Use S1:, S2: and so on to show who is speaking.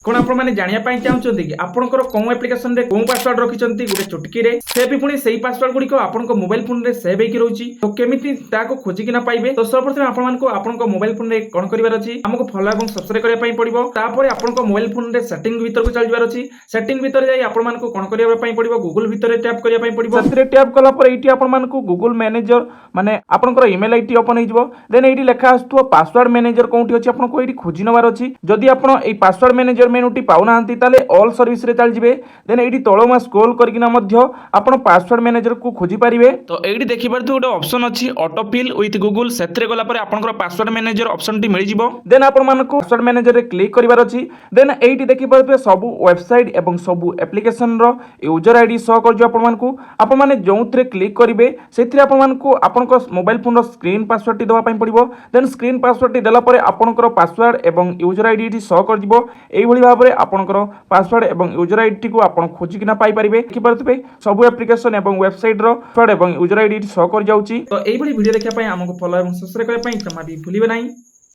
S1: कौन आपने जानापी चाहते कि आपंकर कौ एप्लिकेशन रे कौ पासवर्ड रखिंट गोटे चुटकी से भी पुणी से पासवर्ड गुड़िक आप मोबाइल फोन में सेव होकर रही तो केमी खोजिकिना पाइबे। तो सर्वप्रथम आपको मोबाइल फोन में कौन करार अच्छी आमको फॉलो और सब्सक्राइब करने पड़ो। तापर आपको मोबाइल फोन में सेटिंग भीतर को चल अच्छी सेटिंग भीतर जाए आपको कौन करने पड़ो गूगल भीतर टैप करने पड़ो। टैप कलापर ये आपको गूगल मैनेजर माने आपंकर इमेल आईडी ओपन हो देन ये लिखा आसो पासवर्ड मैनेजर कौटी अच्छी आपको ये खोजी नवार अच्छी। जदि आप पासवर्ड मैनेजर मेनुटी पाऊना ऑल सर्विस रे चल जिवे देन एडी तळमा स्क्रॉल करकिना मध्य आपण पासवर्ड मैनेजर को खोजी पारिबे। तो एडी देखि परथु गोटे ऑप्शन अछि ऑटो फिल विथ गूगल सेत्रे गला पर आपनकर पासवर्ड मैनेजर ऑप्शन टी मिलि जिवो। देन आपण मानको पासवर्ड मैनेजर रे क्लिक करिवार अछि। देन एडी देखि परथु सब वेबसाइट एवं सब एप्लीकेशन रो यूजर आईडी शो कर जो आपण माने जोंथरे क्लिक करिवे सेथरे आपण मानको आपनकर मोबाइल फोन रो स्क्रीन पासवर्ड टी दवा पई पड़िबो। देन स्क्रीन पासवर्ड टी देला परे आपनकर पासवर्ड एवं यूजर आईडी टी शो कर जिवो। एई भली भाबरे आपनकर पासवर्ड एवं यूजर आईडी को आपण खोजिकिना पाई परिबे। देखि परथुबे सब एप्लीकेशन एवं वेबसाइट रो पासवर्ड एवं यूजर आईडी शो कर जाउची। तो एई भली वीडियो देखिया पई हमको फॉलो एवं सब्सक्राइब करबा पई जमा भी भूलिबे नाही।